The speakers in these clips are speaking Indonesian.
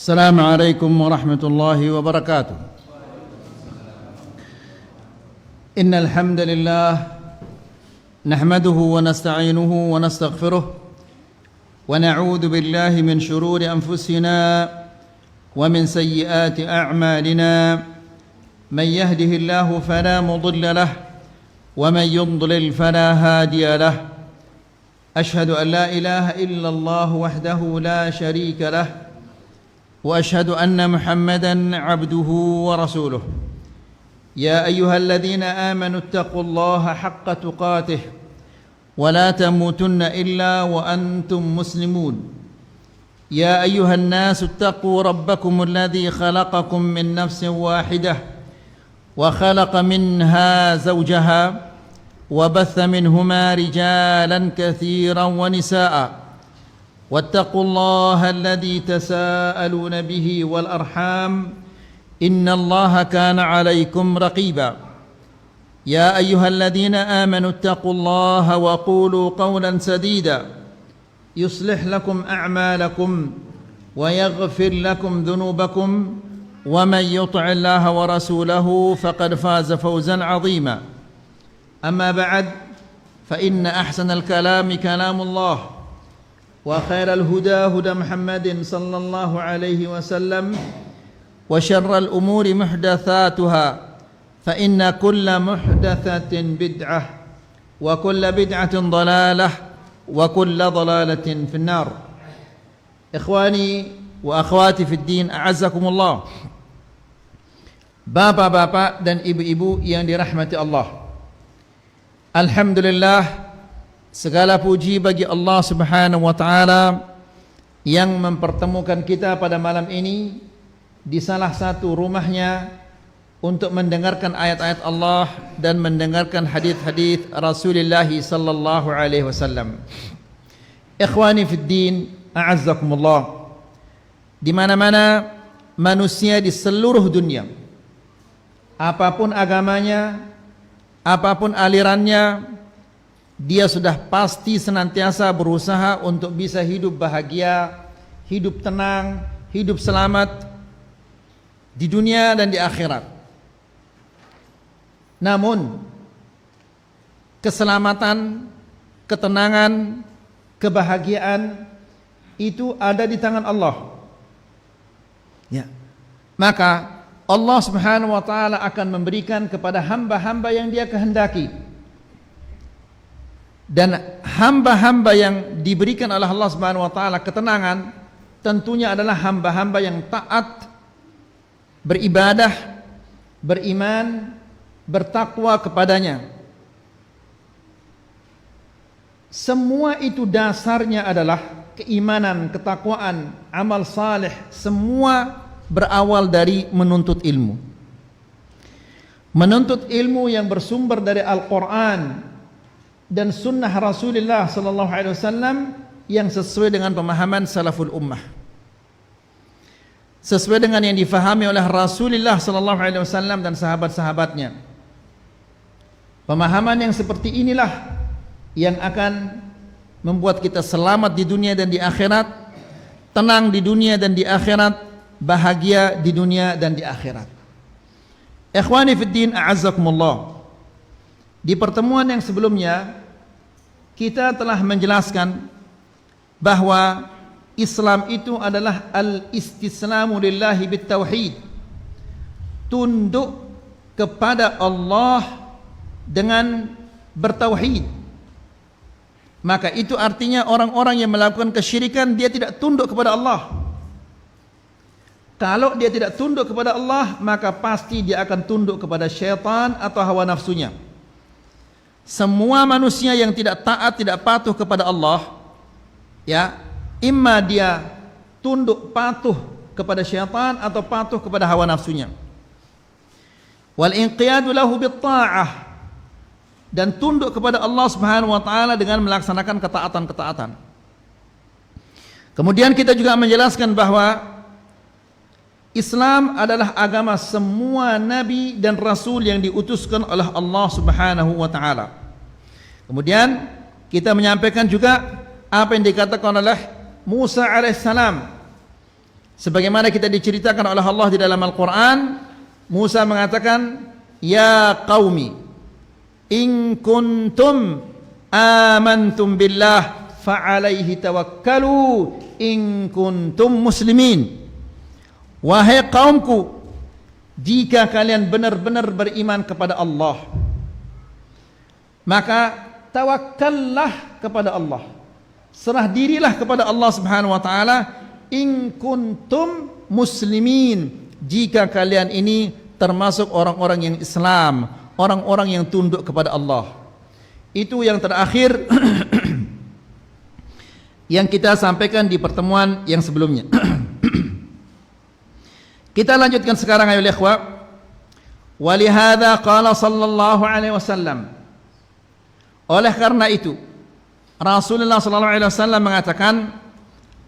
السلام عليكم ورحمة الله وبركاته. إن الحمد لله نحمده ونستعينه ونستغفره ونعوذ بالله من شرور أنفسنا ومن سيئات أعمالنا. من يهده الله فلا مضل له ومن يضلل فلا هادي له. أشهد أن لا إله إلا الله وحده لا شريك له وأشهد أن محمدًا عبده ورسوله. يا أيها الذين آمنوا اتقوا الله حق تقاته ولا تموتن إلا وأنتم مسلمون. يا أيها الناس اتقوا ربكم الذي خلقكم من نفس واحدة وخلق منها زوجها وبث منهما رجالا كثيرا ونساء. واتقوا الله الذي تساءلون به والأرحام إن الله كان عليكم رقيبا. يا أيها الذين آمنوا اتقوا الله وقولوا قولا سديدا يصلح لكم أعمالكم ويغفر لكم ذنوبكم ومن يطع الله ورسوله فقد فاز فوزا عظيما. أما بعد فإن أحسن الكلام كلام الله وخير الهدى هدى محمد صلى الله عليه وسلم وشر الأمور محدثاتها فإن كل محدثة بدعة وكل بدعة ضلالة وكل ضلالة في النار. إخواني وأخواتي في الدين أعزكم الله. Bapak-bapak dan ibu-ibu yang dirahmati Allah, alhamdulillah, segala puji bagi Allah Subhanahu wa taala yang mempertemukan kita pada malam ini di salah satu rumahnya untuk mendengarkan ayat-ayat Allah dan mendengarkan hadis-hadis Rasulullah sallallahu alaihi wasallam. Ikhwani fid din, a'azzakumullah. Di mana-mana manusia di seluruh dunia, apapun agamanya, apapun alirannya, dia sudah pasti senantiasa berusaha untuk bisa hidup bahagia, hidup tenang, hidup selamat di dunia dan di akhirat. Namun keselamatan, ketenangan, kebahagiaan itu ada di tangan Allah. Ya. Maka Allah Subhanahu wa taala akan memberikan kepada hamba-hamba yang Dia kehendaki. Dan hamba-hamba yang diberikan oleh Allah Subhanahu wa taala ketenangan tentunya adalah hamba-hamba yang taat, beribadah, beriman, bertakwa kepadanya. Semua itu dasarnya adalah keimanan, ketakwaan, amal saleh, semua berawal dari menuntut ilmu. Menuntut ilmu yang bersumber dari Al-Qur'an dan sunnah Rasulullah sallallahu alaihi wasallam yang sesuai dengan pemahaman salaful ummah, sesuai dengan yang difahami oleh Rasulullah sallallahu alaihi wasallam dan sahabat-sahabatnya. Pemahaman yang seperti inilah yang akan membuat kita selamat di dunia dan di akhirat, tenang di dunia dan di akhirat, bahagia di dunia dan di akhirat. Ikhwani fid din, a'azzakumullah. Di pertemuan yang sebelumnya kita telah menjelaskan bahwa Islam itu adalah al-istislamu lillahi bitauhid, tunduk kepada Allah dengan bertauhid. Maka itu artinya orang-orang yang melakukan kesyirikan dia tidak tunduk kepada Allah. Kalau dia tidak tunduk kepada Allah, maka pasti dia akan tunduk kepada syaitan atau hawa nafsunya. Semua manusia yang tidak taat, tidak patuh kepada Allah, ya, imma dia tunduk patuh kepada syaitan atau patuh kepada hawa nafsunya. Wal inqiyadu lahu bitta'ah, dan tunduk kepada Allah Subhanahu wa taala dengan melaksanakan ketaatan-ketaatan. Kemudian kita juga menjelaskan bahwa Islam adalah agama semua nabi dan rasul yang diutuskan oleh Allah Subhanahu wa taala. Kemudian kita menyampaikan juga apa yang dikatakan oleh Musa alaihissalam Sebagaimana kita diceritakan oleh Allah di dalam Al-Quran, Musa mengatakan, "Ya qaumi, in kuntum amantum billah fa'alaihi tawakkalu in kuntum muslimin." Wahai kaumku, jika kalian benar-benar beriman kepada Allah, maka tawakkallah kepada Allah, serah dirilah kepada Allah Subhanahu wa taala, in kuntum muslimin, jika kalian ini termasuk orang-orang yang Islam, orang-orang yang tunduk kepada Allah. Itu yang terakhir yang kita sampaikan di pertemuan yang sebelumnya. Kita lanjutkan sekarang ayo ikhwah. Walihada qala sallallahu alaihi wasallam, oleh karena itu Rasulullah sallallahu alaihi wasallam mengatakan,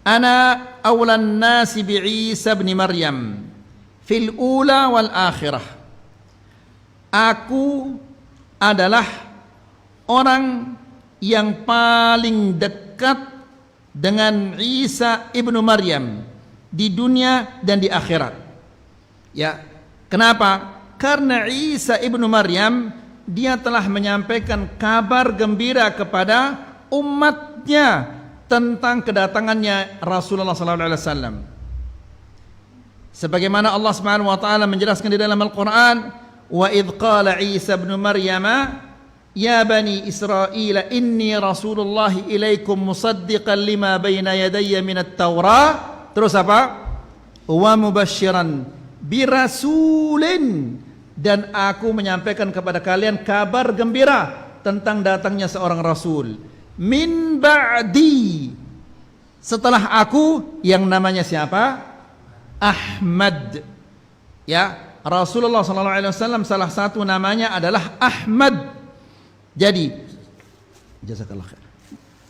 ana awlan nasi bi Isa bin Maryam fil ula wal akhirah. Aku adalah orang yang paling dekat dengan Isa ibnu Maryam di dunia dan di akhirat. Ya, kenapa? Karena Isa ibnu Maryam dia telah menyampaikan kabar gembira kepada umatnya tentang kedatangannya Rasulullah sallallahu alaihi wasallam. Sebagaimana Allah Subhanahu wa taala menjelaskan di dalam Al-Qur'an, wa idz qala Isa ibn Maryam ya bani Israil inni rasulullah ilaikum musaddiqan lima baina yadayya minat Taurah. Terus apa? Wa mubasysyiran birasulin, dan aku menyampaikan kepada kalian kabar gembira tentang datangnya seorang rasul min ba'di, setelah aku, yang namanya siapa? Ahmad. Ya, Rasulullah sallallahu alaihi wasallam salah satu namanya adalah Ahmad. Jadi jazakallah khair,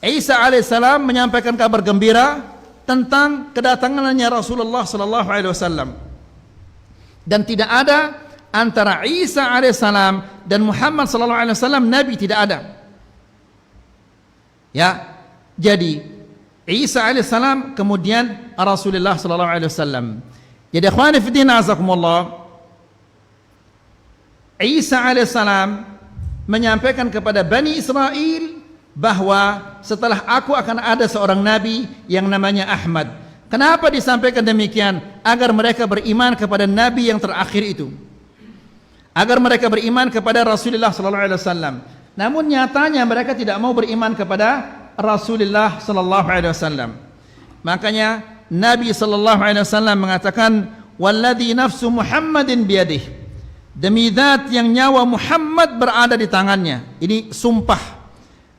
Isa alaihissalam menyampaikan kabar gembira tentang kedatangannya Rasulullah sallallahu alaihi wasallam, dan tidak ada antara Isa alaihissalam dan Muhammad sallallahu alaihi wasallam nabi, tidak ada. Ya, jadi Isa alaihissalam kemudian Rasulullah sallallahu alaihi wasallam. Jadi ikhwani fi din azakumullah, Isa alaihissalam menyampaikan kepada Bani Israel bahwa setelah aku akan ada seorang nabi yang namanya Ahmad. Kenapa disampaikan demikian? Agar mereka beriman kepada nabi yang terakhir itu, agar mereka beriman kepada Rasulullah sallallahu alaihi wasallam. Namun nyatanya mereka tidak mau beriman kepada Rasulullah sallallahu alaihi wasallam. Makanya Nabi sallallahu alaihi wasallam mengatakan, "Walladzi nafsu Muhammadin biyadihi." Demi zat yang nyawa Muhammad berada di tangannya. Ini sumpah.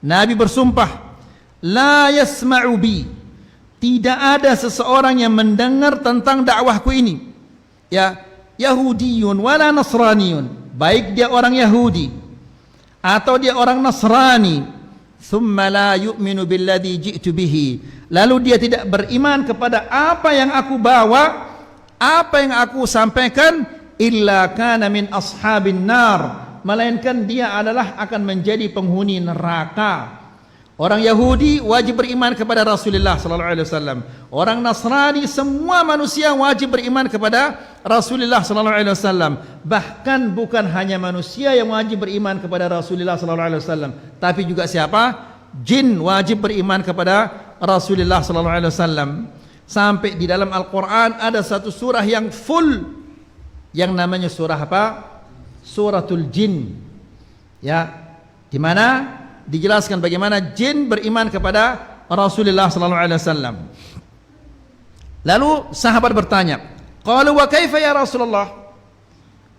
Nabi bersumpah, "La yasma'u bi." Tidak ada seseorang yang mendengar tentang dakwahku ini, ya, Yahudiyun wala Nasraniyun, baik dia orang Yahudi atau dia orang Nasrani, thumma la yu'minu billadzi ji'tu bihi, lalu dia tidak beriman kepada apa yang aku bawa, apa yang aku sampaikan, illa kana min ashabin nar, melainkan dia adalah akan menjadi penghuni neraka. Orang Yahudi wajib beriman kepada Rasulullah sallallahu alaihi wasallam. Orang Nasrani, semua manusia wajib beriman kepada Rasulullah sallallahu alaihi wasallam. Bahkan bukan hanya manusia yang wajib beriman kepada Rasulullah sallallahu alaihi wasallam, tapi juga siapa? Jin wajib beriman kepada Rasulullah sallallahu alaihi wasallam. Sampai di dalam Al-Qur'an ada satu surah yang full yang namanya surah apa? Suratul Jin. Ya, di mana dijelaskan bagaimana jin beriman kepada Rasulullah sallallahu alaihi wasallam. Lalu sahabat bertanya, qalu wa kaifa ya Rasulullah?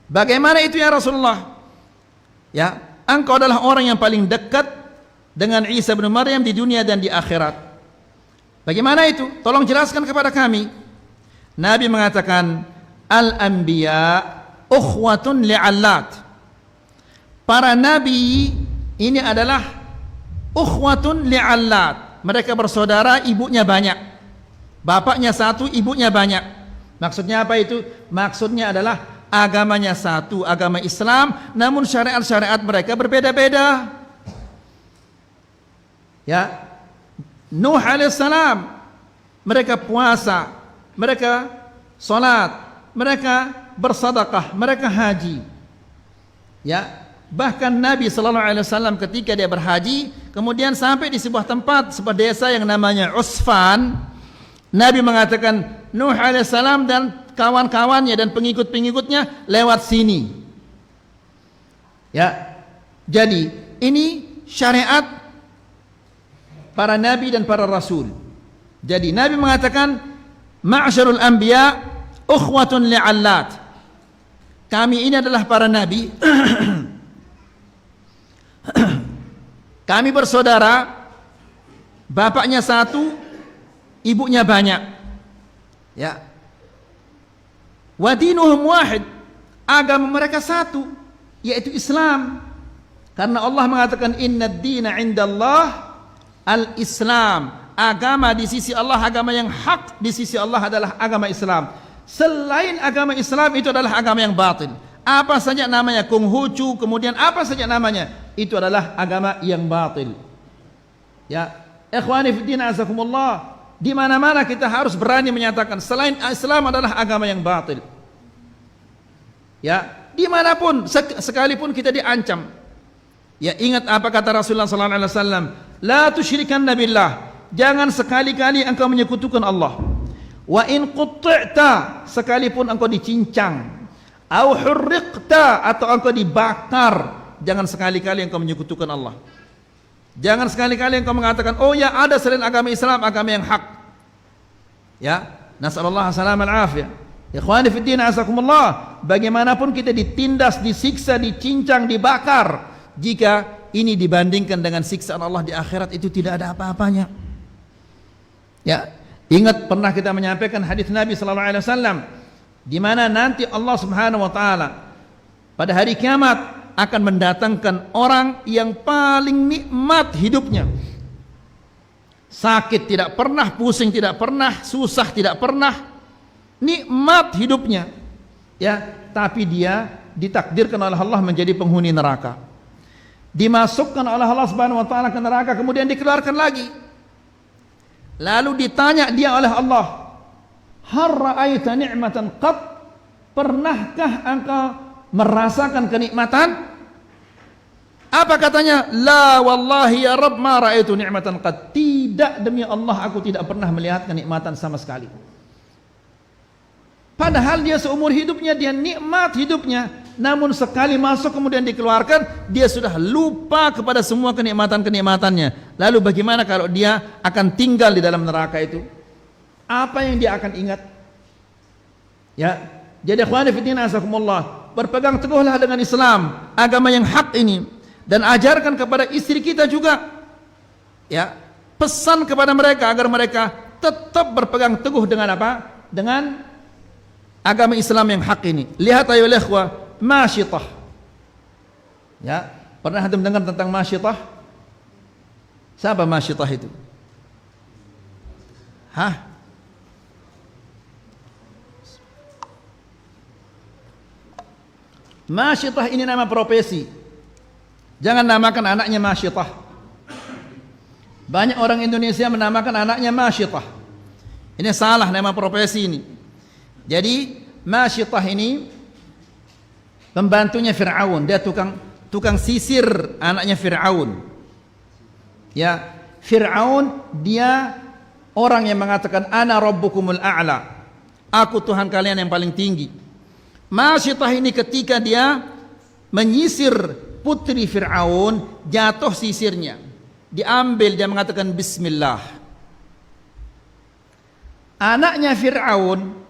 Bagaimana itu ya Rasulullah? Ya, engkau adalah orang yang paling dekat dengan Isa bin Maryam di dunia dan di akhirat. Bagaimana itu? Tolong jelaskan kepada kami. Nabi mengatakan, al-anbiya ukhwatun li'allat. Para nabi ini adalah ukhwatun li'allat. Mereka bersaudara, ibunya banyak. Bapaknya satu, ibunya banyak. Maksudnya apa itu? Maksudnya adalah agamanya satu, agama Islam, namun syariat-syariat mereka berbeda-beda. Ya, Nuh alaihissalam mereka puasa, mereka salat, mereka bersedekah, mereka haji. Ya, bahkan Nabi sallallahu alaihi wasallam ketika dia berhaji, kemudian sampai di sebuah tempat, sebuah desa yang namanya Usfan, Nabi mengatakan Nuh alaihissalam dan kawan-kawannya dan pengikut-pengikutnya lewat sini. Ya. Jadi, ini syariat para nabi dan para rasul. Jadi Nabi mengatakan ma'syarul anbiya ukhwatun li'allat. Kami ini adalah para nabi. Kami bersaudara, bapaknya satu, ibunya banyak. Ya. Wa dinuhum wahid. Agama mereka satu, yaitu Islam. Karena Allah mengatakan innad dina 'indallah al-Islam. Agama di sisi Allah, agama yang hak di sisi Allah adalah agama Islam. Selain agama Islam itu adalah agama yang batil. Apa saja namanya, Konghucu, kemudian apa saja namanya, itu adalah agama yang batil. Ya, ikhwani fiddin azakumullah, di mana-mana kita harus berani menyatakan selain Islam adalah agama yang batil. Ya, dimanapun, sekalipun kita diancam. Ya, ingat apa kata Rasulullah sallallahu alaihi wasallam, la tusyrikanna billah. Jangan sekali-kali engkau menyekutukan Allah. Wa in qutti'ta, sekalipun engkau dicincang, au hurriqta, atau engkau dibakar, jangan sekali-kali engkau menyekutukan Allah. Jangan sekali-kali engkau mengatakan, oh ya ada selain agama Islam, agama yang hak. Ya, nasallallahu salam al-afiyah. Ikhwani fiddin azakumullah, bagaimanapun kita ditindas, disiksa, dicincang, dibakar, jika ini dibandingkan dengan siksaan Allah di akhirat, itu tidak ada apa-apanya. Ya, ingat pernah kita menyampaikan hadis Nabi sallallahu alaihi wasallam di mana nanti Allah Subhanahu wa taala pada hari kiamat akan mendatangkan orang yang paling nikmat hidupnya. Sakit tidak pernah, pusing tidak pernah, susah tidak pernah, nikmat hidupnya. Ya, tapi dia ditakdirkan oleh Allah menjadi penghuni neraka. Dimasukkan oleh Allah Subhanahu wa taala ke neraka, kemudian dikeluarkan lagi. Lalu ditanya dia oleh Allah, "Hal ra'aita ni'matan qat?" Pernahkah engkau merasakan kenikmatan? Apa katanya? La wallahi ya Rabb ma ra'aitu ni'matan qat. Tidak, demi Allah aku tidak pernah melihat kenikmatan sama sekali. Padahal dia seumur hidupnya dia nikmat hidupnya, namun sekali masuk kemudian dikeluarkan, dia sudah lupa kepada semua kenikmatan-kenikmatannya. Lalu bagaimana kalau dia akan tinggal di dalam neraka itu? Apa yang dia akan ingat? Ya, jadi ikhwani fillah azakumullah, berpegang teguhlah dengan Islam, agama yang hak ini, dan ajarkan kepada istri kita juga. Ya, pesan kepada mereka agar mereka tetap berpegang teguh dengan apa? Dengan agama Islam yang hak ini. Lihat ayo ikhwah, masyitah. Ya, pernah antum dengar tentang masyitah? Siapa masyitah itu? Hah? Masyitah ini nama profesi. Jangan namakan anaknya masyitah. Banyak orang Indonesia menamakan anaknya masyitah. Ini salah nama profesi ini. Jadi masyitah ini pembantunya Fir'aun, dia tukang sisir anaknya Fir'aun. Ya, Fir'aun dia orang yang mengatakan ana rabbukumul a'la. Aku Tuhan kalian yang paling tinggi. Masyitah ini ketika dia menyisir putri Fir'aun, jatuh sisirnya. Diambil, dia mengatakan bismillah. Anaknya Fir'aun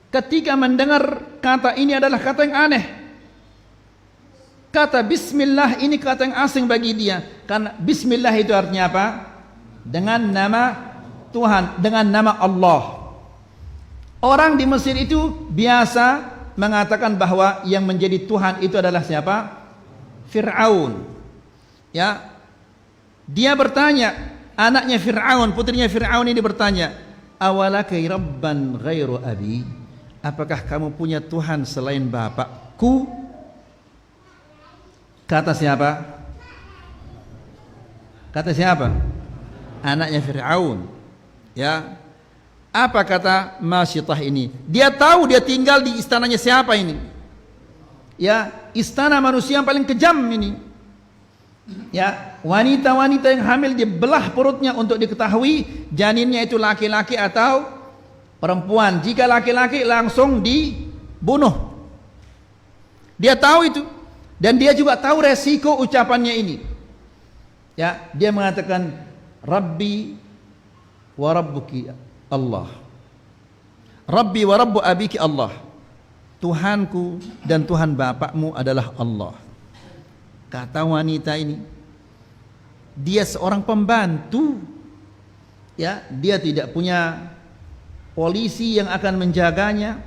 ketika mendengar kata ini adalah kata yang aneh. Kata bismillah ini kata yang asing bagi dia. Karena bismillah itu artinya apa? Dengan nama Tuhan, dengan nama Allah. Orang di Mesir itu biasa mengatakan bahwa yang menjadi Tuhan itu adalah siapa? Fir'aun. Ya. Dia bertanya, anaknya Fir'aun, putrinya Fir'aun ini bertanya, awalaka rabban ghairu abi? Apakah kamu punya Tuhan selain bapakku? Kata siapa? Kata siapa? Anaknya Fir'aun. Ya. Apa kata Masyitah ini? Dia tahu dia tinggal di istananya siapa ini. Ya, istana manusia yang paling kejam ini. Ya, wanita-wanita yang hamil dibelah perutnya untuk diketahui janinnya itu laki-laki atau perempuan. Jika laki-laki langsung dibunuh. Dia tahu itu, dan dia juga tahu resiko ucapannya ini. Ya, dia mengatakan Rabbi wa Rabbuki Allah. Rabbi wa Rabbu abiki Allah. Tuhanku dan Tuhan bapakmu adalah Allah. Kata wanita ini, dia seorang pembantu. Ya, dia tidak punya polisi yang akan menjaganya.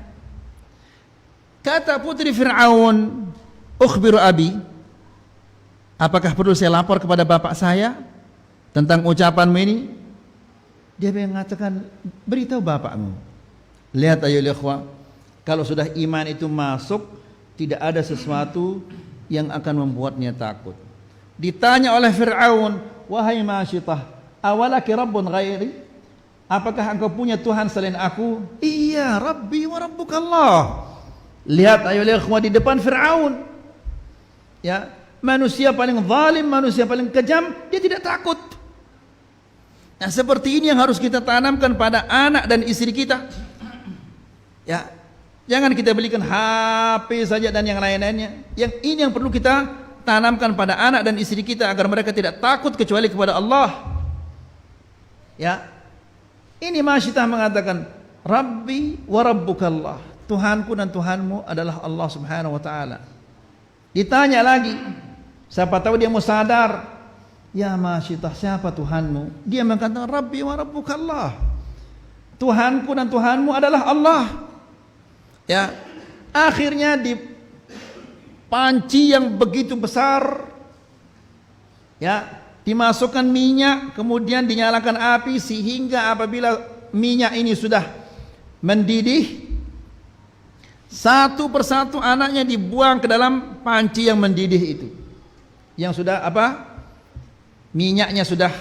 Kata putri Fir'aun, ukhbiru abi, apakah perlu saya lapor kepada bapak saya tentang ucapanmu ini? Dia mengatakan, beritahu bapakmu. Lihat ayo ikhwah, kalau sudah iman itu masuk, tidak ada sesuatu yang akan membuatnya takut. Ditanya oleh Fir'aun, wahai Masyitah, awalaki rabbun ghairi? Apakah engkau punya Tuhan selain aku? Iya, Rabbi wa Rabbuka Allah. Lihat ayo ikhwah, di depan Fir'aun, ya, manusia paling zalim, manusia paling kejam, dia tidak takut. Nah, seperti ini yang harus kita tanamkan pada anak dan istri kita. Ya, jangan kita belikan HP saja dan yang lain-lainnya. Yang ini yang perlu kita tanamkan pada anak dan istri kita agar mereka tidak takut kecuali kepada Allah. Ya, ini Masyitah mengatakan Rabbi wa Rabbuka Allah. Tuhanku dan Tuhanmu adalah Allah Subhanahu wa taala. Ditanya lagi, siapa tahu dia mau sadar. Ya Masyitah, siapa Tuhanmu? Dia mengatakan Rabbi wa Rabbuka Allah. Tuhanku dan Tuhanmu adalah Allah. Ya, akhirnya di panci yang begitu besar, ya, dimasukkan minyak, kemudian dinyalakan api sehingga apabila minyak ini sudah mendidih, satu persatu anaknya dibuang ke dalam panci yang mendidih itu, yang sudah apa? Minyaknya sudah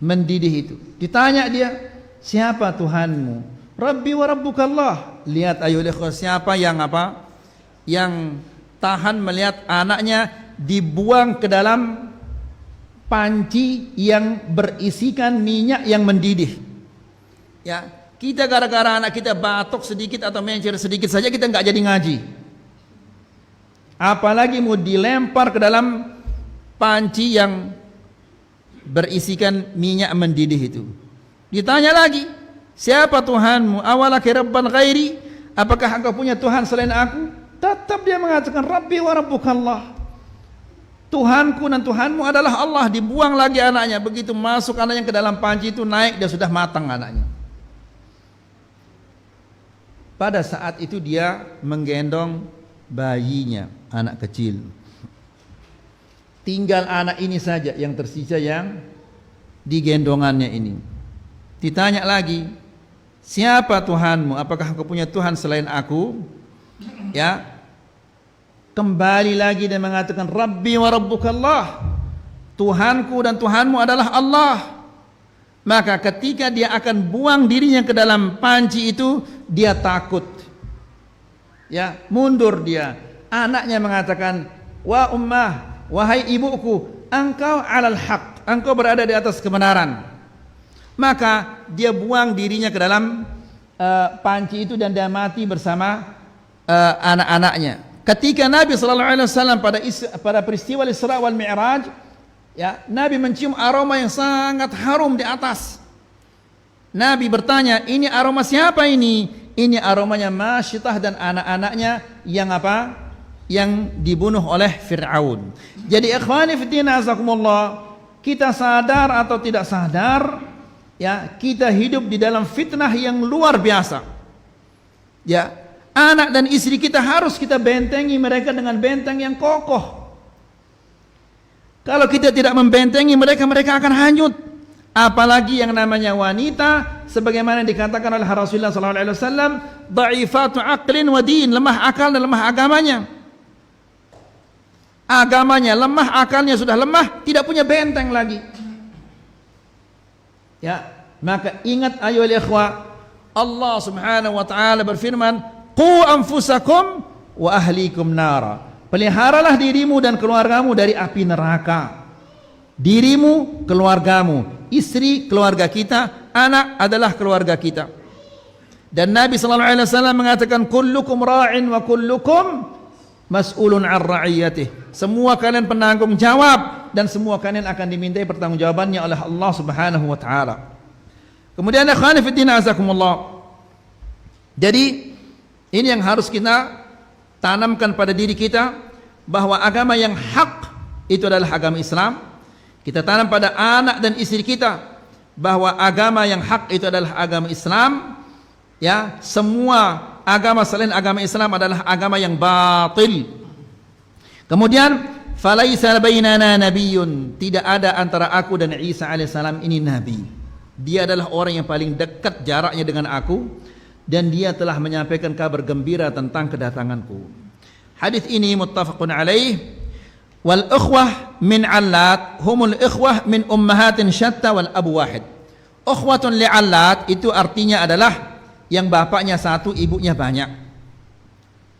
mendidih itu. Ditanya dia, siapa Tuhanmu? Rabbi wa Rabbuka Allah. Lihat ayo ikhwah, siapa yang apa? Yang tahan melihat anaknya dibuang ke dalam panci yang berisikan minyak yang mendidih. Ya, kita gara-gara anak kita batuk sedikit atau mencir sedikit saja kita nggak jadi ngaji. Apalagi mau dilempar ke dalam panci yang berisikan minyak mendidih itu. Ditanya lagi, siapa Tuhanmu? Awalaki rabban ghairi? Apakah engkau punya Tuhan selain aku? Tetap dia mengatakan Rabbi wa Rabbuka Allah. Tuhanku dan Tuhanmu adalah Allah. Dibuang lagi anaknya. Begitu masuk anaknya ke dalam panci itu, naik, dia sudah matang anaknya. Pada saat itu dia menggendong bayinya, anak kecil. Tinggal anak ini saja yang tersisa yang digendongannya ini. Ditanya lagi, siapa Tuhanmu? Apakah engkau punya Tuhan selain aku? Ya, kembali lagi dia mengatakan Rabbi wa Rabbuka Allah. Tuhanku dan Tuhanmu adalah Allah. Maka ketika dia akan buang dirinya ke dalam panci itu, dia takut. Ya, mundur dia. Anaknya mengatakan, wa ummah, wahai ibuku, engkau alal haq, engkau berada di atas kebenaran. Maka dia buang dirinya ke dalam panci itu dan dia mati bersama anak-anaknya. Ketika Nabi SAW pada peristiwa Isra wal Mi'raj, ya, Nabi mencium aroma yang sangat harum di atas. Nabi bertanya, ini aroma siapa ini? Ini aromanya Masyitah dan anak-anaknya yang apa? Yang dibunuh oleh Fir'aun. Jadi ikhwani fiddin azakumullah, kita sadar atau tidak sadar, ya, kita hidup di dalam fitnah yang luar biasa. Ya, anak dan istri kita harus kita bentengi mereka dengan benteng yang kokoh. Kalau kita tidak membentengi mereka, mereka akan hanyut. Apalagi yang namanya wanita, sebagaimana dikatakan oleh Rasulullah SAW, dhaifatu aqlin wa din, lemah akal dan lemah agamanya. Agamanya lemah, akalnya sudah lemah, tidak punya benteng lagi. Ya, Maka ingat ayohal ikhwah, Allah Subhanahu wa taala berfirman, "Qu anfusakum wa ahlikum nara." Peliharalah dirimu dan keluargamu dari api neraka. Dirimu, keluargamu, istri, keluarga kita, anak adalah keluarga kita. Dan Nabi sallallahu alaihi wasallam mengatakan, "Kullukum ra'in wa kullukum mas'ulun 'an ra'iyatihi." Semua kalian penanggung jawab dan semua kalian akan dimintai pertanggungjawabannya oleh Allah Subhanahu wa taala. Kemudian akhwani fi din azakumullah. Jadi ini yang harus kita tanamkan pada diri kita, bahwa agama yang hak itu adalah agama Islam. Kita tanam pada anak dan istri kita bahwa agama yang hak itu adalah agama Islam. Ya, semua agama selain agama Islam adalah agama yang batil. Kemudian falaisa bainana nabiyyun, tidak ada antara aku dan Isa alaihissalam ini nabi. Dia adalah orang yang paling dekat jaraknya dengan aku, dan dia telah menyampaikan kabar gembira tentang kedatanganku. Hadis ini muttafaqun alaih. Wal ikhwah min 'allat humul ikhwah min ummahatin syatta wal abu wahid. Ukhwatun li 'allat itu artinya adalah yang bapaknya satu, ibunya banyak.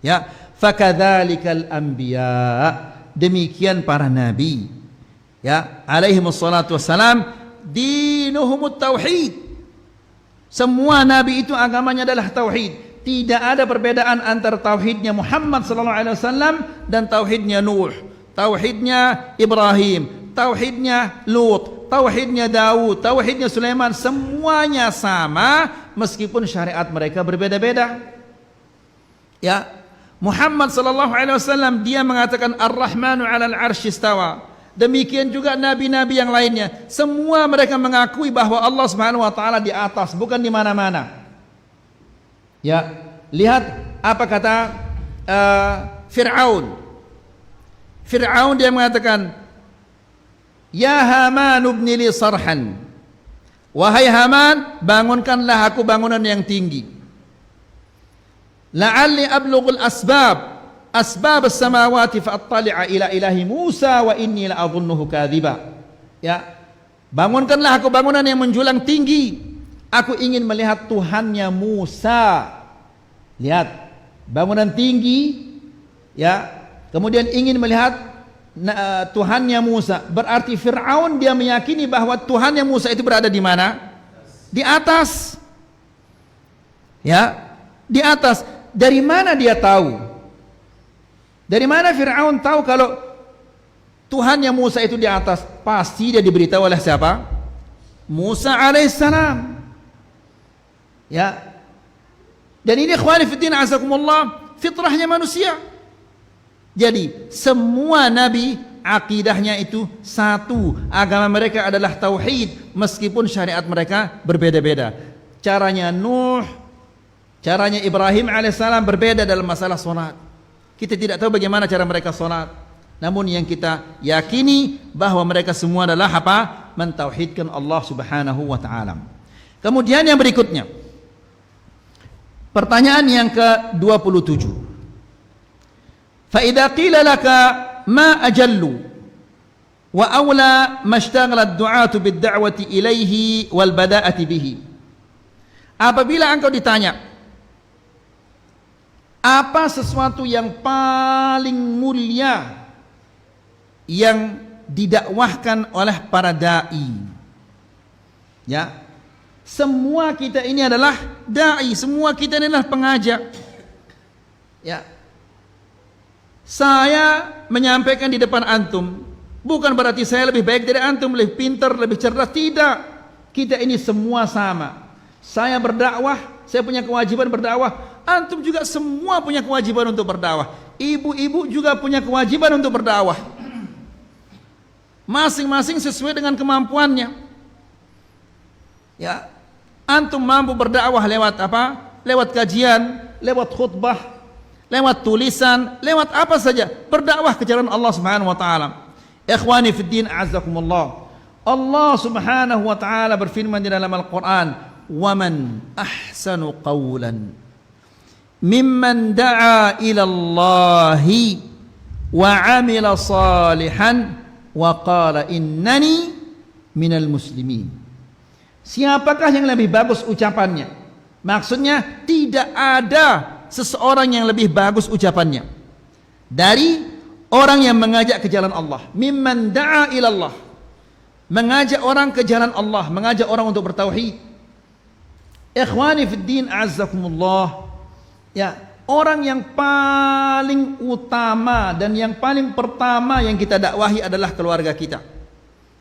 Ya, fakadzalikal anbiya, demikian para nabi. Ya, alaihi wassalatu wassalam, dinuhumut tauhid. Semua nabi itu agamanya adalah tauhid. Tidak ada perbedaan antara tauhidnya Muhammad sallallahu alaihi wasallam dan tauhidnya Nuh, tauhidnya Ibrahim, tauhidnya Lut, tauhidnya Daud, tauhidnya Sulaiman. Semuanya sama meskipun syariat mereka berbeda-beda. Ya, Muhammad sallallahu alaihi wasallam dia mengatakan Ar-Rahmanu 'alal 'arsy istawa. Demikian juga nabi-nabi yang lainnya, semua mereka mengakui bahwa Allah Subhanahu wa taala di atas, bukan di mana-mana. Ya, lihat apa kata Fir'aun. Fir'aun dia mengatakan, "Ya Haman ibni li sarhan." Wahai Haman, bangunkanlah aku bangunan yang tinggi. La'alli ablughul asbab as-samawati fa'attali'a ila ilahi Musa wa inni la'adhunnuhu kadhiba. Ya, bangunkanlah aku bangunan yang menjulang tinggi. Aku ingin melihat Tuhannya Musa. Lihat, bangunan tinggi, ya. Kemudian ingin melihat Tuhannya Musa. Berarti Fir'aun dia meyakini bahwa Tuhannya Musa itu berada di mana? Di atas. Ya, di atas. Dari mana dia tahu? Dari mana Fir'aun tahu kalau Tuhannya Musa itu di atas? Pasti dia diberitahu oleh siapa? Musa alaihissalam. Ya. Dan ini ikhwani fiddin azakumullah, fitrahnya manusia. Jadi semua nabi akidahnya itu satu, agama mereka adalah tauhid meskipun syariat mereka berbeda-beda. Caranya Nuh, caranya Ibrahim alaihissalam berbeda dalam masalah salat. Kita tidak tahu bagaimana cara mereka salat. Namun yang kita yakini bahwa mereka semua adalah apa? Mentauhidkan Allah Subhanahu wa taala. Kemudian yang berikutnya, pertanyaan yang ke-27. Fa idza qila laka ma ajallu wa aula mashtaghala ad-du'atu bid-da'wati ilaihi wal bada'ati bihi. Apabila engkau ditanya, apa sesuatu yang paling mulia yang didakwahkan oleh para dai? Ya, semua kita ini adalah dai, semua kita ini adalah pengajak. Ya, saya menyampaikan di depan antum bukan berarti saya lebih baik dari antum, lebih pintar, lebih cerdas. Tidak, kita ini semua sama. Saya berdakwah, saya punya kewajiban berdakwah. Antum juga semua punya kewajiban untuk berdakwah. Ibu-ibu juga punya kewajiban untuk berdakwah. Masing-masing sesuai dengan kemampuannya. Ya, antum mampu berdakwah lewat apa? Lewat kajian, lewat khutbah, lewat tulisan, lewat apa saja. Berdakwah ke jalan Allah Subhanahu wa taala. Ikhwani fid din a'azzakumullah. Allah Subhanahu wa taala berfirman di dalam Al-Qur'an, "Wa man ahsanu qawlan mimman da'a ila Allahi wa 'amila salihan wa qala innani minal muslimin." Siapakah yang lebih bagus ucapannya? Maksudnya tidak ada seseorang yang lebih bagus ucapannya dari orang yang mengajak ke jalan Allah. Mimman da'a ilallah, mengajak orang ke jalan Allah, mengajak orang untuk bertauhid. Ikhwani fid din, a'azzakumullah. Ya, orang yang paling utama dan yang paling pertama yang kita dakwahi adalah keluarga kita.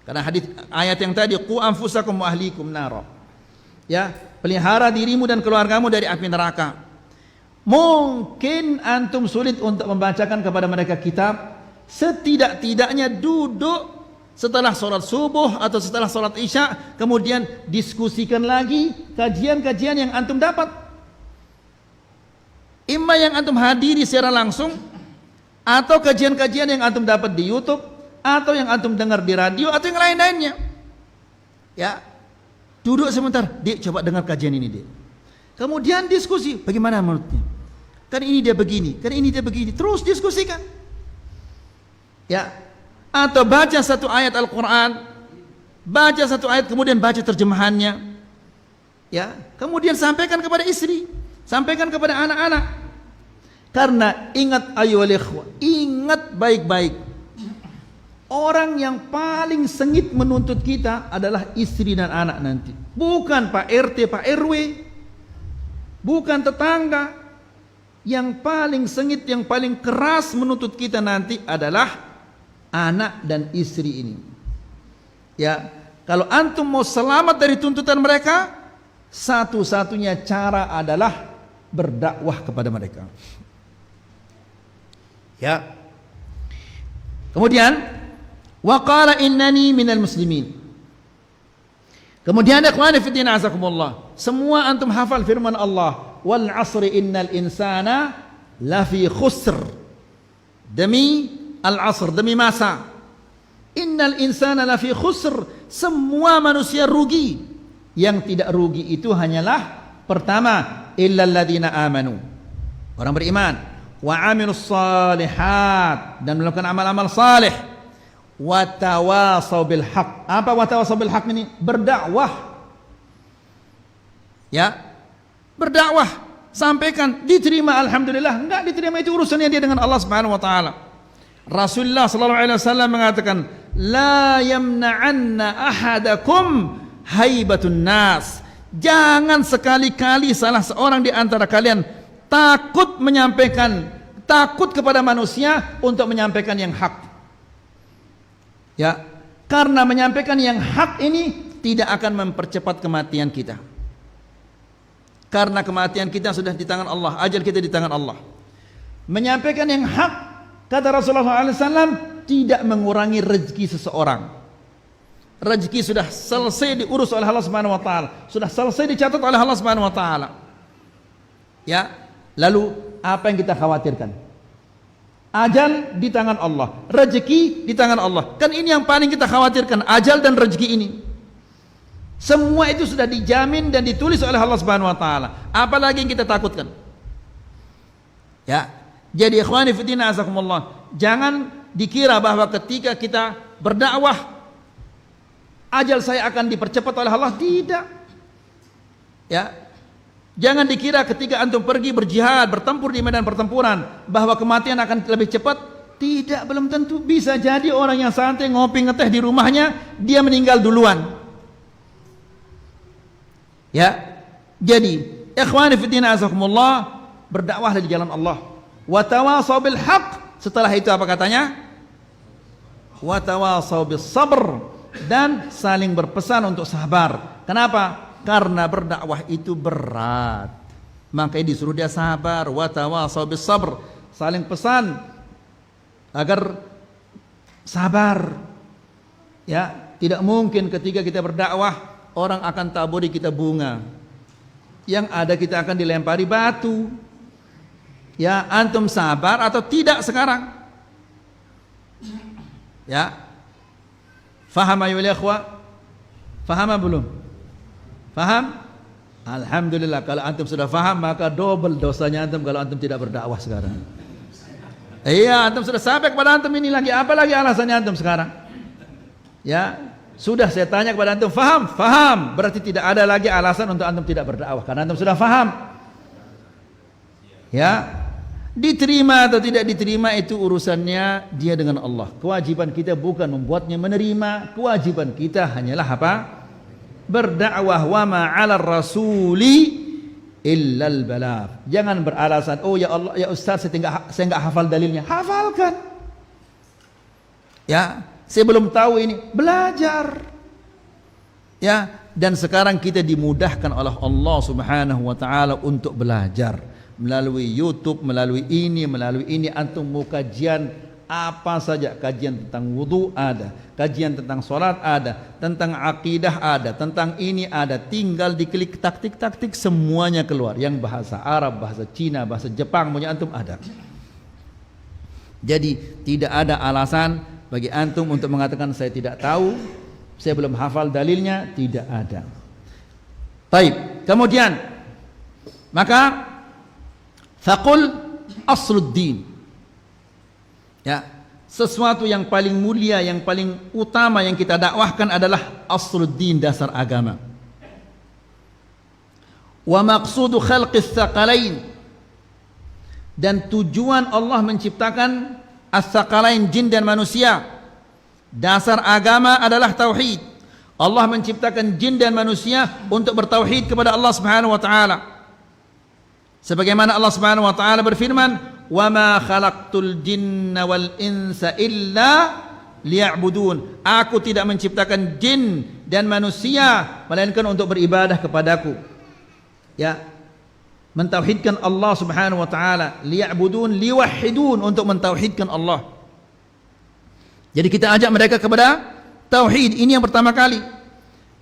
Karena hadis ayat yang tadi, qu anfusakum wa ahlikum nara. Ya, pelihara dirimu dan keluargamu dari api neraka. Mungkin antum sulit untuk membacakan kepada mereka kitab, setidak-tidaknya duduk setelah sholat subuh atau setelah sholat isya, kemudian diskusikan lagi kajian-kajian yang antum dapat. Imma yang antum hadiri secara langsung, atau kajian-kajian yang antum dapat di YouTube, atau yang antum dengar di radio, atau yang lain-lainnya. Ya, duduk sebentar, Dik, coba dengar kajian ini, Dik. Kemudian diskusi, bagaimana menurutnya? Kan ini dia begini, kan ini dia begini. Terus diskusikan. Ya, atau baca satu ayat Al-Quran, baca satu ayat kemudian baca terjemahannya. Ya, kemudian sampaikan kepada istri, sampaikan kepada anak-anak. Karena ingat ayyuhal ikhwah, ingat baik-baik, orang yang paling sengit menuntut kita adalah istri dan anak nanti. Bukan Pak RT, Pak RW, bukan tetangga. Yang paling sengit, yang paling keras menuntut kita nanti adalah anak dan istri ini. Ya, kalau antum mau selamat dari tuntutan mereka, satu-satunya cara adalah berdakwah kepada mereka. Ya. Kemudian wa qala innani minal muslimin. Kemudian ikhwani fi din azakumullah, semua antum hafal firman Allah, wal 'asri innal insana lafi khusr. Demi al-'asr, demi masa. Innal insana lafi khusr, semua manusia rugi. Yang tidak rugi itu hanyalah pertama, illal ladzina amanu, orang beriman, wa 'amilus shalihat, dan melakukan amal-amal saleh, wa tawasaw bil haq. Apa wa tawasaw bil haq ini? Berdakwah. Ya, berdakwah, sampaikan, diterima alhamdulillah, enggak diterima itu urusannya dia dengan Allah Subhanahu wa taala. Rasulullah sallallahu alaihi wasallam mengatakan, la yamna'anna ahadakum haibatun nas. Jangan sekali-kali salah seorang di antara kalian takut menyampaikan, takut kepada manusia untuk menyampaikan yang hak. Ya, karena menyampaikan yang hak ini tidak akan mempercepat kematian kita. Karena kematian kita sudah di tangan Allah, ajal kita di tangan Allah. Menyampaikan yang hak, kata Rasulullah SAW, tidak mengurangi rezeki seseorang. Rezeki sudah selesai diurus oleh Allah Subhanahu wa taala, sudah selesai dicatat oleh Allah Subhanahu wa taala. Ya, lalu apa yang kita khawatirkan? Ajal di tangan Allah, rezeki di tangan Allah. Kan ini yang paling kita khawatirkan, ajal dan rezeki ini. Semua itu sudah dijamin dan ditulis oleh Allah Subhanahu wa taala. Apalagi yang kita takutkan? Ya. Jadi ikhwani fi din azakumullah, jangan dikira bahwa ketika kita berdakwah ajal saya akan dipercepat oleh Allah, tidak. Ya. Jangan dikira ketika antum pergi berjihad, bertempur di medan pertempuran, bahwa kematian akan lebih cepat. Tidak, belum tentu. Bisa jadi orang yang santai ngopi ngeteh di rumahnya, dia meninggal duluan. Ya. Jadi, ikhwani fi din azakumullah, berdakwah di jalan Allah. Wa tawasaw bil haq. Setelah itu apa katanya? Wa tawasaw bis sabr, dan saling berpesan untuk sabar. Kenapa? Karena berdakwah itu berat, makanya disuruh dia sabar. Wa tawasaw bis sabr, saling pesan agar sabar. Ya, tidak mungkin ketika kita berdakwah orang akan taburi kita bunga, yang ada kita akan dilempari batu. Ya, antum sabar atau tidak sekarang? Ya, faham ayo ikhwah? Faham belum? Faham? Alhamdulillah, kalau antum sudah faham maka double dosanya antum kalau antum tidak berdakwah sekarang. Iya, antum sudah sampai kepada antum ini lagi, apa lagi alasannya antum sekarang? Ya, Sudah saya tanya kepada antum, faham? Faham. Berarti tidak ada lagi alasan untuk antum tidak berdakwah karena antum sudah faham. Ya. Diterima atau tidak diterima itu urusannya dia dengan Allah. Kewajiban kita bukan membuatnya menerima, kewajiban kita hanyalah apa? Berdakwah. Wa ma 'alar rasuli illal balagh. Jangan beralasan, oh ya Allah, ya Ustaz, saya enggak hafal dalilnya. Hafalkan. Ya, saya belum tahu ini, belajar. Ya, dan sekarang kita dimudahkan oleh Allah Subhanahu wa taala untuk belajar melalui YouTube, melalui ini antum mau kajian apa saja, kajian tentang wudu ada, kajian tentang salat ada, tentang akidah ada, tentang ini ada, tinggal diklik taktik semuanya keluar, yang bahasa Arab, bahasa Cina, bahasa Jepang punya antum ada. Jadi tidak ada alasan bagi antum untuk mengatakan saya tidak tahu, saya belum hafal dalilnya, tidak ada. Baik, kemudian maka faqul asluddin. Ya, sesuatu yang paling mulia, yang paling utama yang kita dakwahkan adalah asluddin, dasar agama. Wa maqsudu khalqis tsaqalain, dan tujuan Allah menciptakan as-tsaqalain, jin dan manusia. Dasar agama adalah tauhid. Allah menciptakan jin dan manusia untuk bertauhid kepada Allah Subhanahu wa taala. Sebagaimana Allah Subhanahu wa taala berfirman, "Wa ma khalaqtul jinna wal insa illa liya'budun." Aku tidak menciptakan jin dan manusia melainkan untuk beribadah kepadaku. Ya, mentauhidkan Allah Subhanahu wa taala, liya'budun, liwahhidun, untuk mentauhidkan Allah. Jadi kita ajak mereka kepada tauhid. Ini yang pertama kali.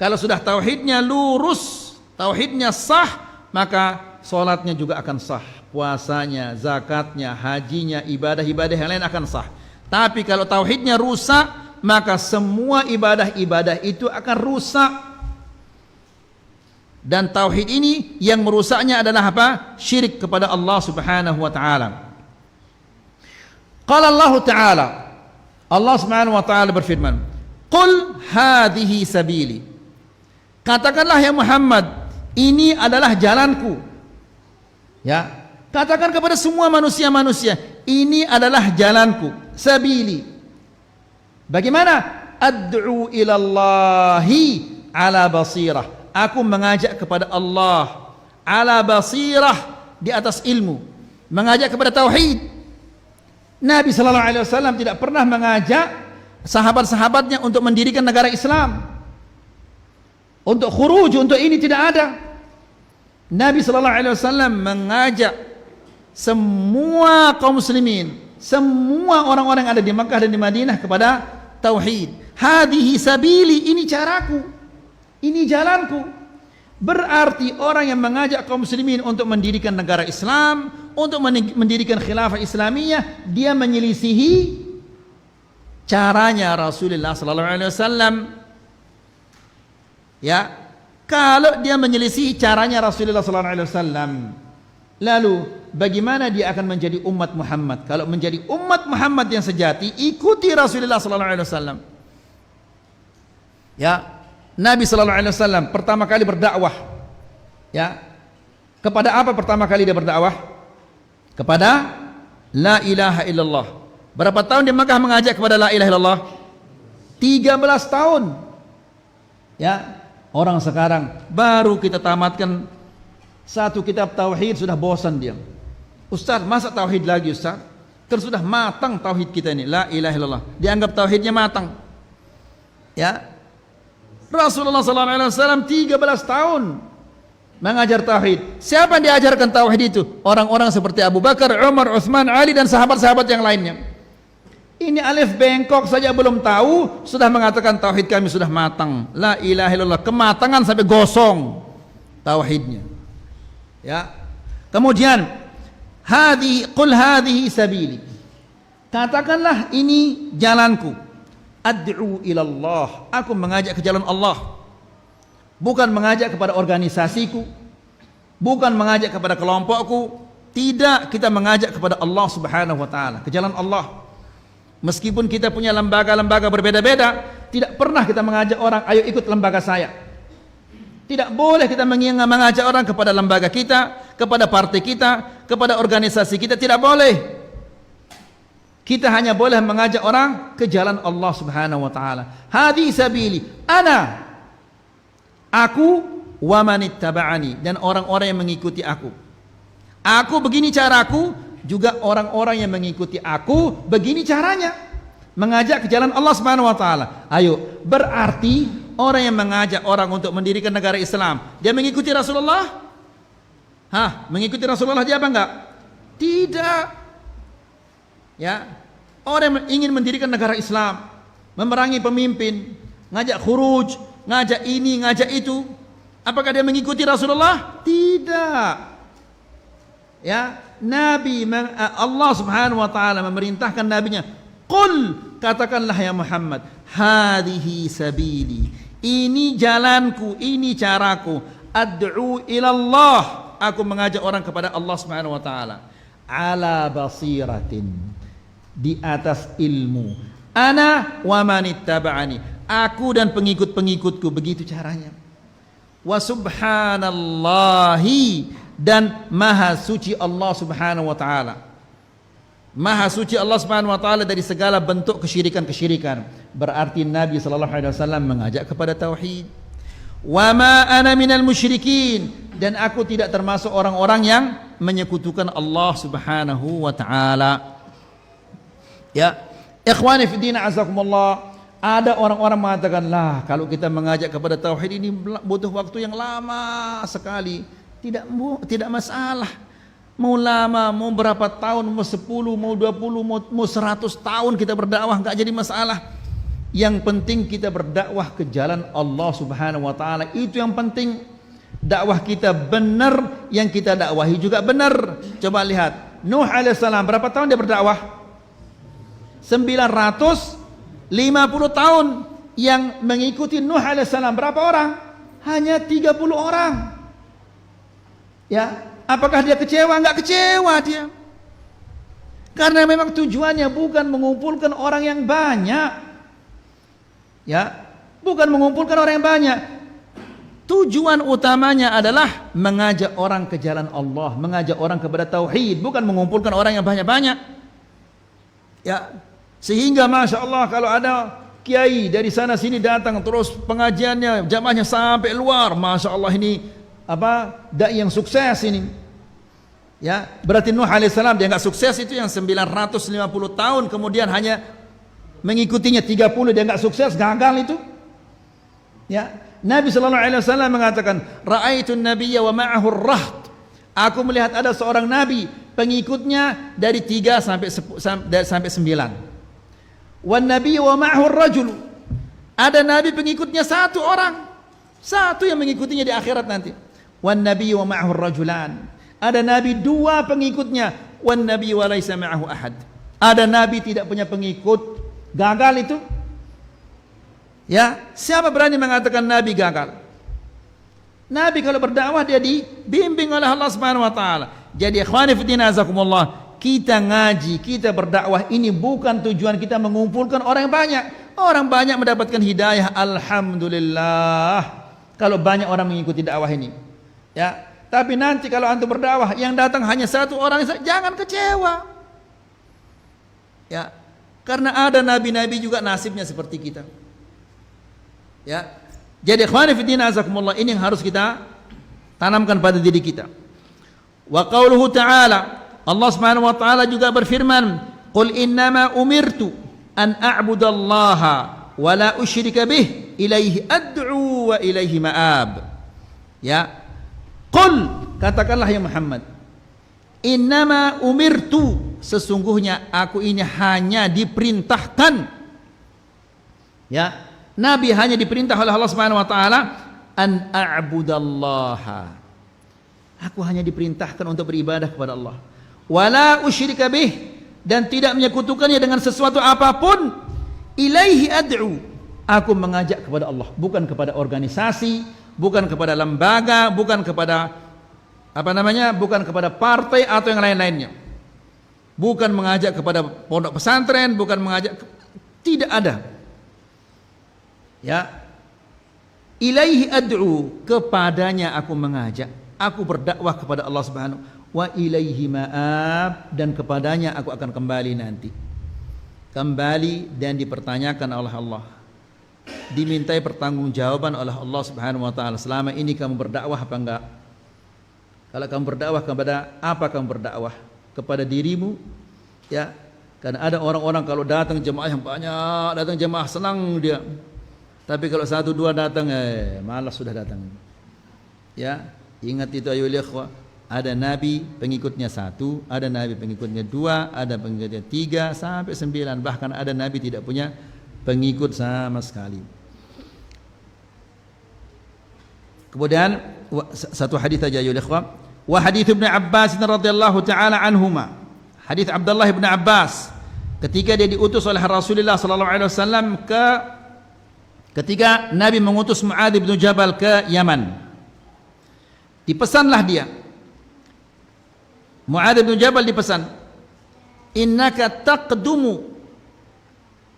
Kalau sudah tauhidnya lurus, tauhidnya sah, maka salatnya juga akan sah, puasanya, zakatnya, hajinya, ibadah-ibadah yang lain akan sah. Tapi kalau tauhidnya rusak, maka semua ibadah-ibadah itu akan rusak. Dan tauhid ini yang merusaknya adalah apa? Syirik kepada Allah Subhanahu wa taala. Qala Allah Ta'ala, Allah Subhanahu wa taala berfirman, "Qul hadhihi sabili." Katakanlah ya Muhammad, ini adalah jalanku. Ya, katakan kepada semua manusia-manusia, ini adalah jalanku, sabili. Bagaimana? Ad'u ilallahi ala basirah. Aku mengajak kepada Allah ala basirah, di atas ilmu, mengajak kepada tauhid. Nabi sallallahu alaihi wasallam tidak pernah mengajak sahabat-sahabatnya untuk mendirikan negara Islam, untuk khuruj, untuk ini tidak ada. Nabi sallallahu alaihi wasallam mengajak semua kaum muslimin, semua orang-orang yang ada di Makkah dan di Madinah kepada tauhid. Hadhihi sabili, ini caraku, ini jalanku. Berarti orang yang mengajak kaum muslimin untuk mendirikan negara Islam, untuk mendirikan khilafah Islamiyah, dia menyelisihi caranya Rasulullah sallallahu alaihi wasallam. Ya, kalau dia menyelisih caranya Rasulullah sallallahu alaihi wasallam, lalu bagaimana dia akan menjadi umat Muhammad? Kalau menjadi umat Muhammad yang sejati, ikuti Rasulullah sallallahu alaihi wasallam. Ya, Nabi sallallahu alaihi wasallam pertama kali berdakwah, ya, kepada apa pertama kali dia berdakwah? Kepada la ilaha illallah. Berapa tahun di Makkah mengajak kepada la ilaha illallah? 13 tahun. Ya, orang sekarang baru kita tamatkan satu kitab tauhid sudah bosan dia. Ustaz, masa tauhid lagi Ustaz? Kan sudah matang tauhid kita ini, la ilaha illallah. Dianggap tauhidnya matang. Ya. Rasulullah sallallahu alaihi wasallam 13 tahun mengajar tauhid. Siapa yang diajarkan tauhid itu? Orang-orang seperti Abu Bakar, Umar, Utsman, Ali dan sahabat-sahabat yang lainnya. Ini alif bengkok saja belum tahu, sudah mengatakan tauhid kami sudah matang. La ilaha illallah, kematangan sampai gosong tauhidnya. Ya. Kemudian qul hadhihi sabili. Katakanlah ini jalanku. Ad'u ilallah, aku mengajak ke jalan Allah. Bukan mengajak kepada organisasiku, bukan mengajak kepada kelompokku. Tidak, kita mengajak kepada Allah Subhanahu wa taala, ke jalan Allah. Meskipun kita punya lembaga-lembaga berbeda-beda, tidak pernah kita mengajak orang, ayo ikut lembaga saya. Tidak boleh kita mengajak orang kepada lembaga kita, kepada partai kita, kepada organisasi kita, tidak boleh. Kita hanya boleh mengajak orang ke jalan Allah Subhanahu wa taala. Hadi sabili, aku wa manittaba'ani, dan orang-orang yang mengikuti aku. Aku begini caraku, juga orang-orang yang mengikuti aku begini caranya. Mengajak ke jalan Allah Subhanahu wa taala. Ayo, berarti orang yang mengajak orang untuk mendirikan negara Islam, dia mengikuti Rasulullah? Mengikuti Rasulullah dia apa enggak? Tidak. Ya, orang yang ingin mendirikan negara Islam, memerangi pemimpin, ngajak khuruj, ngajak ini, ngajak itu, apakah dia mengikuti Rasulullah? Tidak. Ya, Allah Subhanahu wa taala memerintahkan nabinya, "Qul," katakanlah ya Muhammad, "Hadhihi sabili." Ini jalanku, ini caraku. Ad'u ila Allah. Aku mengajak orang kepada Allah Subhanahu wa taala. Ala basiratin, di atas ilmu. Ana wa manittaba'ani, aku dan pengikut-pengikutku, begitu caranya. Wa subhanallahi, dan maha suci Allah Subhanahu wa taala. Maha suci Allah Subhanahu wa taala dari segala bentuk kesyirikan-kesyirikan. Berarti Nabi sallallahu alaihi wasallam mengajak kepada tauhid. Wa ma ana minal musyrikin, dan aku tidak termasuk orang-orang yang menyekutukan Allah Subhanahu wa taala. Ya, ikhwani fi din azakumullah, ada orang-orang mengatakan, lah kalau kita mengajak kepada tauhid ini butuh waktu yang lama sekali. Tidak masalah. Mau lama, mau berapa tahun, mau 10, mau 20, mau 100 tahun kita berdakwah, enggak jadi masalah. Yang penting kita berdakwah ke jalan Allah Subhanahu wa taala. Itu yang penting. Dakwah kita benar, yang kita dakwahi juga benar. Coba lihat, Nuh alaihissalam berapa tahun dia berdakwah? 950 tahun. Yang mengikuti Nuh alaihissalam berapa orang? Hanya 30 orang. Ya, apakah dia kecewa? Enggak kecewa dia. Karena memang tujuannya bukan mengumpulkan orang yang banyak. Ya, bukan mengumpulkan orang yang banyak. Tujuan utamanya adalah mengajak orang ke jalan Allah, mengajak orang kepada tauhid, bukan mengumpulkan orang yang banyak-banyak. Ya, sehingga masya Allah kalau ada kiai dari sana sini datang terus pengajiannya, jamaahnya sampai luar, masya Allah ini dai yang sukses ini. Ya, berarti Nuh alaihissalam dia enggak sukses, itu yang 950 tahun kemudian hanya mengikutinya 30 dia enggak sukses, gagal itu. Ya, Nabi sallallahu alaihi wasallam mengatakan, "Ra'aitun nabiyya wa ma'ahu ar-raht." Aku melihat ada seorang nabi, pengikutnya dari 3 sampai 9. Wan nabiyyu wa ma'ahu ar-rajul. Ada nabi pengikutnya 1 orang. 1 yang mengikutinya di akhirat nanti. Wan nabiyyu wa ma'ahu ar-rajulan. Ada nabi 2 pengikutnya. Wan nabiyyu wa laysa ma'ahu ahad. Ada nabi tidak punya pengikut, gagal itu. Ya, siapa berani mengatakan Nabi gagal? Nabi kalau berdakwah dia dibimbing oleh Allah Subhanahu wa taala. Jadi ikhwani fillah azakumullah, kita ngaji, kita berdakwah ini bukan tujuan kita mengumpulkan orang yang banyak. Orang banyak mendapatkan hidayah, alhamdulillah. Kalau banyak orang mengikuti dakwah ini. Ya, tapi nanti kalau antum berdakwah yang datang hanya 1 orang, jangan kecewa. Ya, karena ada nabi-nabi juga nasibnya seperti kita. Ya, jadi ikhwani fillah azakumullah, ini yang harus kita tanamkan pada diri kita. Wa qauluhu ta'ala, Allah Subhanahu wa taala juga berfirman, "Qul innama umirtu an a'budallaha wa la usyrika bih, ilaihi ad'u wa ilaihi ma'ab." Ya, qul, katakanlah ya Muhammad, innama umirtu, sesungguhnya aku ini hanya diperintahkan. Ya, Nabi hanya diperintah oleh Allah Subhanahu wa taala an a'budallaha. Aku hanya diperintahkan untuk beribadah kepada Allah. Wala usyrika bih, dan tidak menyekutukannya dengan sesuatu apapun. Ilaihi ad'u, aku mengajak kepada Allah, bukan kepada organisasi, bukan kepada lembaga, bukan kepada bukan kepada partai atau yang lain-lainnya. Bukan mengajak kepada pondok pesantren, bukan mengajak, tidak ada. Ya, ilaihi ad'u, kepadanya aku mengajak, aku berdakwah kepada Allah Subhanahu wa ilaihi ma'ab, dan kepadanya aku akan kembali nanti. Kembali dan dipertanyakan oleh Allah, dimintai pertanggungjawaban oleh Allah Subhanahu wa taala. Selama ini kamu berdakwah apa enggak? Kalau kamu berdakwah kepada apa kamu berdakwah? Kepada dirimu, ya. Karena ada orang-orang kalau datang jemaah yang banyak, datang jemaah senang dia. Tapi kalau satu dua datang, malas sudah datang. Ya, ingat itu ayo ikhwah. Ada nabi pengikutnya 1, ada nabi pengikutnya 2, ada pengikutnya 3 sampai 9, bahkan ada nabi tidak punya pengikut sama sekali. Kemudian satu hadis saja ya ikhwah, wa hadits Ibnu Abbas radhiyallahu taala anhuma. Hadis Abdullah bin Abbas ketika dia diutus oleh Rasulullah sallallahu alaihi wasallam ketika Nabi mengutus Muadz bin Jabal ke Yaman. Dipesanlah dia, Muadz bin Jabal dipesan, innaka taqdumu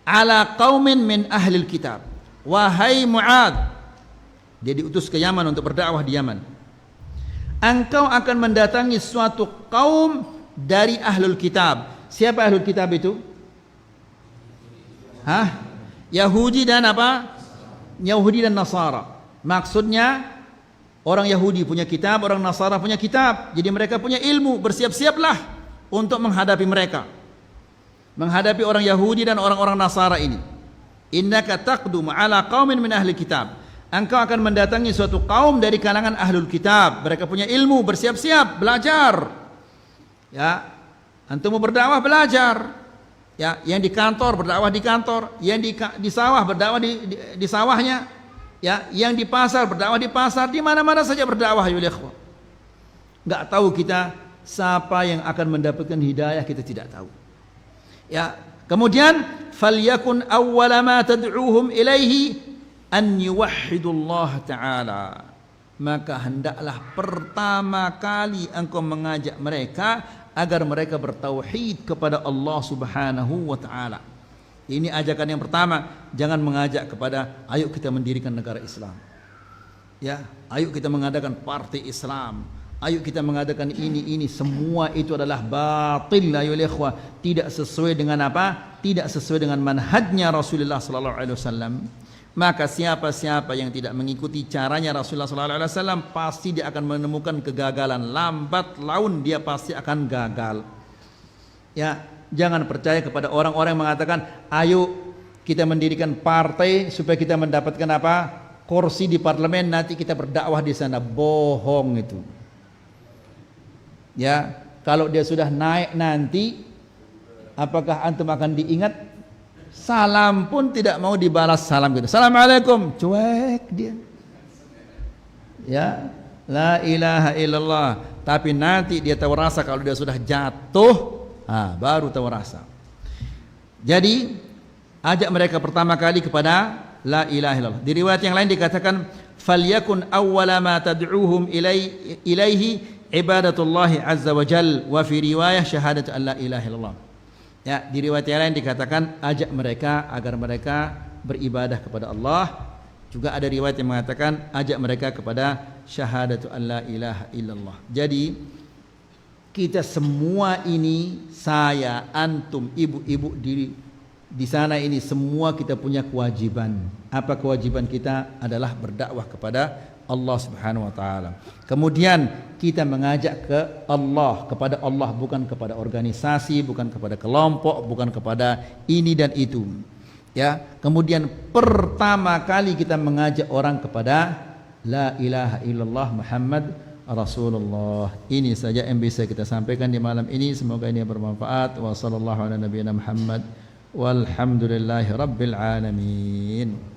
ala qaumin min ahli kitab. Wahai Muadz, dia diutus ke Yaman untuk berdakwah di Yaman. Engkau akan mendatangi suatu kaum dari ahlul kitab. Siapa ahlul kitab itu? Yahudi dan apa? Yahudi dan Nasara. Maksudnya orang Yahudi punya kitab, orang Nasara punya kitab. Jadi mereka punya ilmu, bersiap-siaplah untuk menghadapi mereka. Menghadapi orang Yahudi dan orang-orang Nasara ini. Innaka taqdumu ala qaumin min ahli kitab. Engkau akan mendatangi suatu kaum dari kalangan ahlul kitab. Mereka punya ilmu, bersiap-siap, belajar. Ya, antum mau berdakwah belajar. Ya, yang di kantor berdakwah di kantor, yang di sawah berdakwah di sawahnya. Ya, yang di pasar berdakwah di pasar, di mana-mana saja berdakwah ya ikhwah. Enggak tahu kita siapa yang akan mendapatkan hidayah, kita tidak tahu. Ya, kemudian falyakun awwala ma tad'uuhum ilaihi an yuwahhidullah ta'ala. Maka hendaklah pertama kali engkau mengajak mereka agar mereka bertauhid kepada Allah Subhanahu wa ta'ala. Ini ajakan yang pertama. Jangan mengajak kepada ayo kita mendirikan negara Islam, ya, ayo kita mengadakan partai Islam, ayo kita mengadakan ini. Semua itu adalah batil ya ikhwah. Tidak sesuai dengan apa? Tidak sesuai dengan manhajnya Rasulullah sallallahu alaihi wasallam. Maka siapa-siapa yang tidak mengikuti caranya Rasulullah sallallahu alaihi wasallam pasti dia akan menemukan kegagalan. Lambat laun dia pasti akan gagal. Ya, jangan percaya kepada orang-orang yang mengatakan, ayo kita mendirikan partai supaya kita mendapatkan apa? Kursi di parlemen, nanti kita berdakwah di sana. Bohong itu. Ya, kalau dia sudah naik nanti, apakah antum akan diingat? Salam pun tidak mau dibalas salam gitu. Assalamualaikum, cuek dia. Ya, la ilaha illallah. Tapi nanti dia tahu rasa kalau dia sudah jatuh, baru tahu rasa. Jadi ajak mereka pertama kali kepada la ilaha illallah. Di riwayat yang lain dikatakan falyakun awwala ma tad'uuhum ilaihi ibadatullahi azza wa jal, wa fi riwayah syahadatu an la ilaha illallah. Ya, di riwayat yang lain dikatakan ajak mereka agar mereka beribadah kepada Allah. Juga ada riwayat yang mengatakan ajak mereka kepada syahadatu an la ilaha illallah. Jadi kita semua ini, saya, antum, ibu-ibu di sana ini, semua kita punya kewajiban. Apa kewajiban kita? Adalah berdakwah kepada Allah Subhanahu wa taala. Kemudian kita mengajak ke Allah, kepada Allah, bukan kepada organisasi, bukan kepada kelompok, bukan kepada ini dan itu. Ya, kemudian pertama kali kita mengajak orang kepada la ilaha illallah Muhammad Rasulullah. Ini saja yang bisa kita sampaikan di malam ini. Semoga ini bermanfaat. Wa sallallahu ala nabiyyina Muhammad walhamdulillahi rabbil alamin.